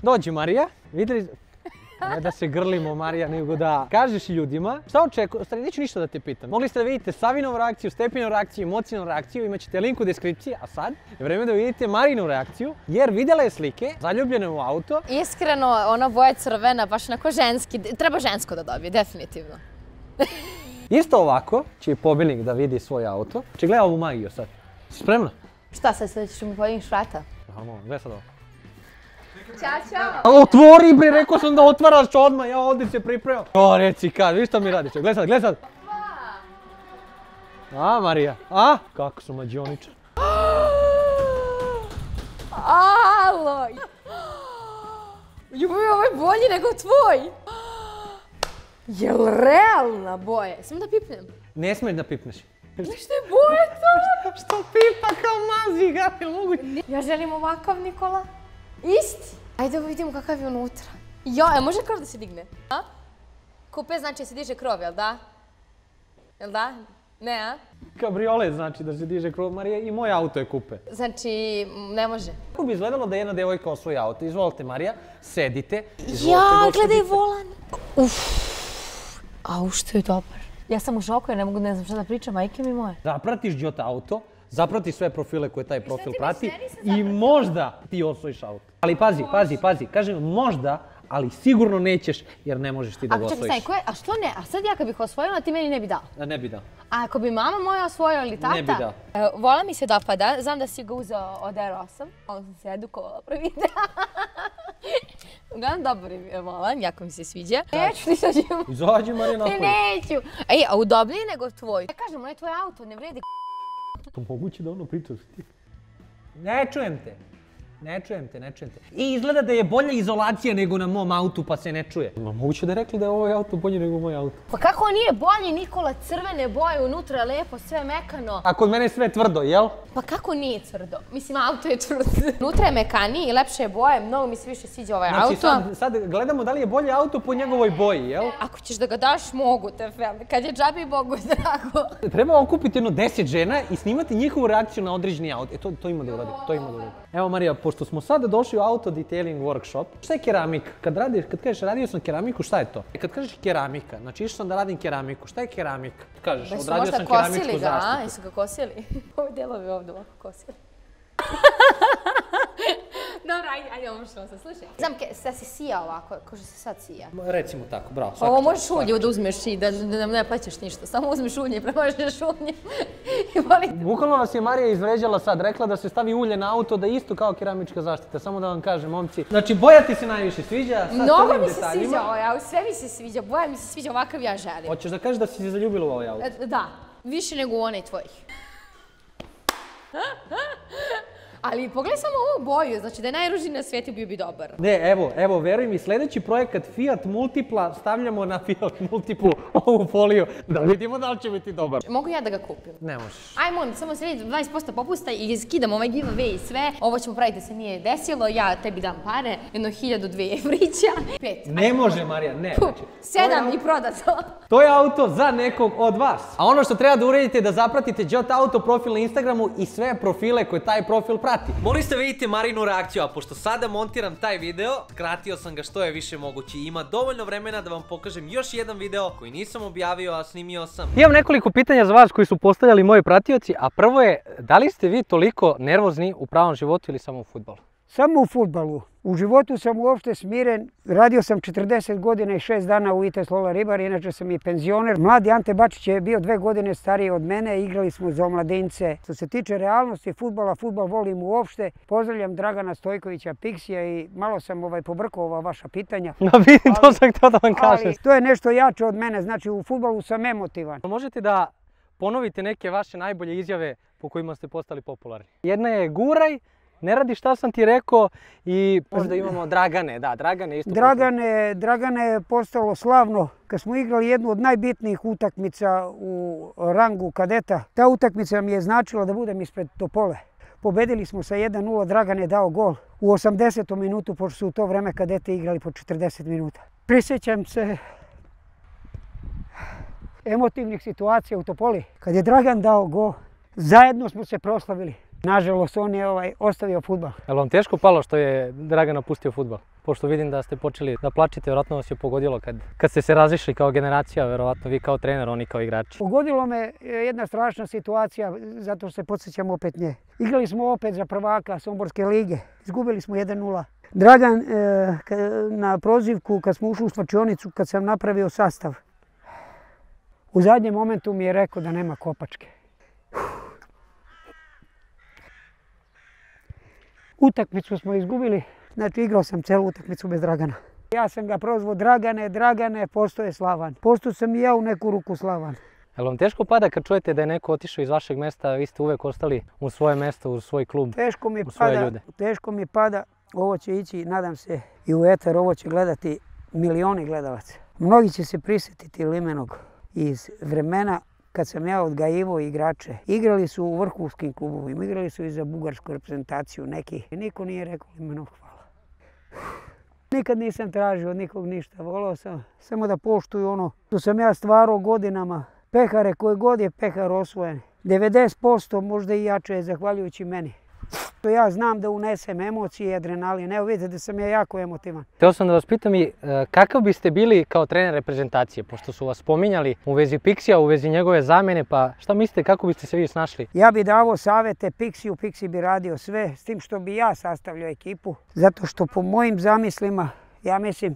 Dođi Marija, vidjeli... Ne da se grlimo Marija, nego da kažeš ljudima šta očekuješ, stvari neću ništa da te pitam. Mogli ste da vidite Savinovu reakciju, Stepinovu reakciju, emocijnu reakciju, imat ćete link u deskripciji, a sad je vreme da vidite Marinu reakciju, jer vidjela je slike, zaljubljene u auto. Iskreno, ona boja crvena, baš onako ženski, treba žensko da dobije, definitivno. Isto ovako će i pobjednik da vidi svoj auto. Če gleda ovu magiju sad. Si spremna? Šta sad ćeš mi podigneš vrata? Gledaj sad ovo. Ćao, čao! Otvori bre, rekao sam da otvaraš odmah, ja ovdje se pripremam. O, reci kad, vidiš šta mi radiš, gledaj sad. A, Marija, a? Kako su mađioničar. Alo! Joj, ovo je bolji nego tvoj! Jel realna boja? Samo da pipnem. Ne smiješ da pipneš. Što je boja to? Što pipa kao mazi ga, je moguće? Ja želim ovakav, Nikola. Isti. Ajde da vidimo kakav je unutra. Jo, može krov da se digne? A? Kupe znači da se diže krov, jel da? Jel da? Ne, a? Kabriolet znači da se diže krov, Marija, i moj auto je kupe. Znači, ne može. Kako bi izgledalo da jedna devojka osvoji auto? Izvolite Marija, sedite. Ja, gledaj volan. Au, što je dobar. Ja sam u šoku, ne znam šta da pričam, majke mi moje. Zapratiš Jota auto, zaprati sve profile koje taj profil prati i možda ti osvojiš auto. Ali pazi, kažem možda, ali sigurno nećeš jer ne možeš ti da ga osvojiš. Čekaj, a što ne? A sad ja kad bih osvojila, ti meni ne bi dao? Ne bi dao. A ako bi mama moja osvojila ili tata? Ne bi dao. Vola mi se dopada, znam da si ga uzeo od R8, onda sam se edukovala prvi dan. Uglavnom dobar je volan, jako mi se sviđa. Neću, izađemo. Izađi Marija napolje. Neću. A udobniji nego tvoj. Ja kažem, ono je tvoj auto, ne vredi. To moguće da ono pričaš ti. Ne čujem te. I izgleda da je bolja izolacija nego na mom autu pa se ne čuje. Moguće da je rekli da je ovaj auto bolji nego moj auto. Pa kako nije bolji, Nikola, crvene boje, unutra je lepo, sve mekano. A kod mene je sve tvrdo, jel? Pa kako nije tvrdo? Mislim, auto je tvrdo. Unutra je mekaniji i lepše je boje, mnogo mi se više sviđa ovaj auto. Znači sad gledamo da li je bolji auto po njegovoj boji, jel? Ako ćeš da ga daš, mogu te, kad je džabi, Bogu drago. Treba okupiti jedno 10 žena i snimati njihovu reakciju na određeni auto. To ima da uradim, Evo Marija, pošto smo sada došli u auto detailing workshop, šta je keramika? Kad kažeš radio sam keramiku, šta je to? Kad kažeš keramika, znači išao sam da radim keramiku, šta je keramika? Kažeš, odradio sam keramičku zaštitu. Jesu ga kosili? Ovi delovi ovdje ovako kosili. Dobro, ajde, ovo što sam, slušaj. Znam, sad si sija ovako, ko što se sad sija. Recimo tako, bravo. Ovo možeš ulje da uzmeš i da nam ne plaćaš ništa, samo uzmeš ulje i premažeš ulje. Bukvalno vas je Marija izvređala sad, rekla da se stavi ulje na auto da je isto kao keramička zaštita, samo da vam kažem, momci. Znači, boja ti se najviše sviđa, sad mnogo mi se sviđa ovaj auto, sve mi se sviđa, boja mi se sviđa, ovakav ja želim. Hoćeš da kažeš da si se zaljubila u ovaj auto? Da, više nego u onaj tvojih. Ali pogledaj samo ovu boju, znači da je najružniji na svijetu bio bi dobar. Ne, evo, veruj mi, sljedeći projekat Fiat Multipla stavljamo na Fiat Multiplu ovu foliju da vidimo da li će biti dobar. Mogu ja da ga kupim? Ne možeš. Aj molim, samo sredi 20% popusta i skidam ovaj giveaway i sve. Ovo ćemo praviti da se nije desilo, ja tebi dam pare, jedno 1000-2 evrića. 5. Ne može Marija, ne. 7 i prodato. To je auto za nekog od vas. A ono što treba da uradite je da zapratite Jota Auto profil na Instagramu i sve profile koje taj profil prati. Mogli ste vidjeti Marinu reakciju, a pošto sada montiram taj video, skratio sam ga što je više moguće i ima dovoljno vremena da vam pokažem još jedan video koji nisam objavio, a snimio sam. Imam nekoliko pitanja za vas koji su postavljali moji pratioci, a prvo je, da li ste vi toliko nervozni u pravom životu ili samo u fudbalu? Samo u fudbalu. U životu sam uopšte smiren. Radio sam 40 godina i 6 dana u ITS Lola Ribar, inače sam i penzioner. Mladi Ante Bačić je bio 2 godine stariji od mene, igrali smo za omladince. Što se tiče realnosti fudbala, fudbal volim uopšte. Pozdravljam Dragana Stojkovića Piksija i malo sam pobrkao ova vaša pitanja. No vidim, to sam htio da vam kažem. Ali to je nešto jače od mene, znači u fudbalu sam emotivan. Možete da ponovite neke vaše najbolje izjave po kojima ste postali popularni? Jedna je guraj, ne radi šta sam ti rekao i možda imamo Dragane, da, Dragane isto. Dragane je postalo slavno kad smo igrali jednu od najbitnijih utakmica u rangu kadeta. Ta utakmica mi je značila da budem ispred Topole. Pobedili smo sa 1:0, Dragan je dao gol u 80. minutu, pošto su u to vreme kadete igrali po 40 minuta. Prisjećam se emotivnih situacija u Topoli. Kad je Dragan dao gol, zajedno smo se proslavili. Nažalost, on je ostavio fudbal. Je li vam teško palo što je Dragan napustio fudbal? Pošto vidim da ste počeli da plačete, vjerojatno vas je pogodilo kad ste se razišli kao generacija, vjerojatno vi kao trener, oni kao igrači. Pogodilo me jedna strašna situacija, zato se podsjećam opet nje. Igrali smo opet za prvaka Somborske lige, izgubili smo 1:0. Dragan na prozivku kad smo ušli u slačionicu, kad sam napravio sastav, u zadnjem momentu mi je rekao da nema kopačke. Utakmicu smo izgubili, znači igrao sam celu utakmicu bez Dragana. Ja sam ga prozvao Dragane, postao je Slavan. Postao sam i ja u neku ruku Slavan. Je li vam teško pada kad čujete da je neko otišao iz vašeg mjesta, a vi ste uvek ostali u svoje mjesto, u svoj klub, u svoje ljude? Teško mi pada, ovo će ići, nadam se, i u eter, ovo će gledati milioni gledalaca. Mnogi će se prisjetiti Limenog iz vremena kad sam ja odgajivao igrače. Igrali su u vrhunskim klubovima, igrali su i za bugarsku reprezentaciju neki. I niko nije rekao Limenog hvala. Nikad nisam tražio od nikog ništa, volao sam samo da poštuju ono što sam ja stvarao godinama. Pehare, koji god je pehar osvojen, 90% možda i jače je zahvaljujući meni. Ja znam da unesem emocije i adrenalin. Evo vidite da sam ja jako emotivan. Htio sam da vas pitam i kakav biste bili kao trener reprezentacije, pošto su vas spominjali u vezi Pixija, u vezi njegove zamjene, pa šta mislite kako biste se vi snašli? Ja bi davao savjete Pixiju, Pixi bi radio sve, s tim što bi ja sastavljao ekipu. Zato što po mojim zamislima, ja mislim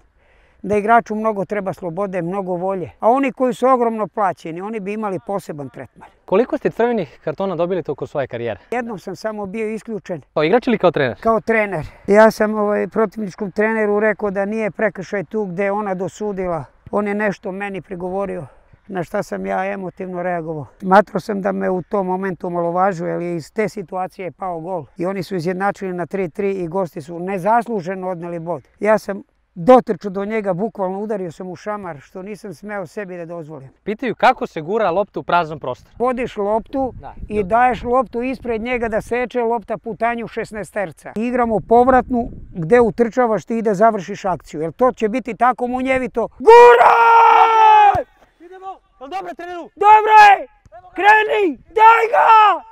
da igraču mnogo treba slobode, mnogo volje. A oni koji su ogromno plaćeni, oni bi imali poseban tretman. Koliko ste crvenih kartona dobili tokom svoje karijere? Jednom sam samo bio isključen. Kao igrač ili kao trener? Kao trener. Ja sam protivničkom treneru rekao da nije prekršaj tu gdje je ona dosudila. On je nešto meni prigovorio, na šta sam ja emotivno reagovao. Smatrao sam da me u tom momentu omalovažuje, jer iz te situacije je pao gol. I oni su izjednačili na 3:3 i gosti su nezasluženo odneli bod. Ja sam dotrčao do njega, bukvalno udario sam u šamar, što nisam smeo sebi da dozvolim. Pitaju kako se gura loptu u prazan prostor. Vodiš loptu i daješ loptu ispred njega da seče lopta putanju 16-terca. Igramo povratnu gdje utrčavaš ti i da završiš akciju, jer to će biti tako munjevito. Guraj! Idemo! Dobro, treneru! Dobro je! Kreni! Daj ga!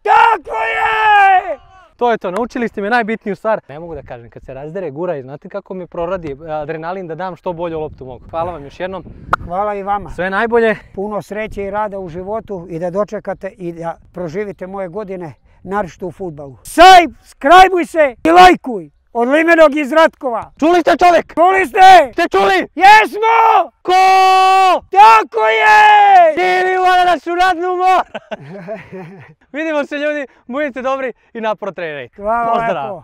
Tako je! To je to, naučili ste me najbitniju stvar. Ne mogu da kažem, kad se razdere guraj, znate kako mi proradi adrenalin da dam što bolju loptu mogu. Hvala vam još jednom. Hvala i vama. Sve najbolje. Puno sreće i rada u životu i da dočekate i da proživite moje godine, naročito u fudbalu. Subscribe-uj se i lajkuj! Od Limenog iz Ratkova. Čuli ste čovjek? Čuli ste? Ste čuli? Jesmo! Ko? Tako je! Svi voda da su radnu mor! Vidimo se ljudi, budite dobri i napro trenirajte. Hvala lepo.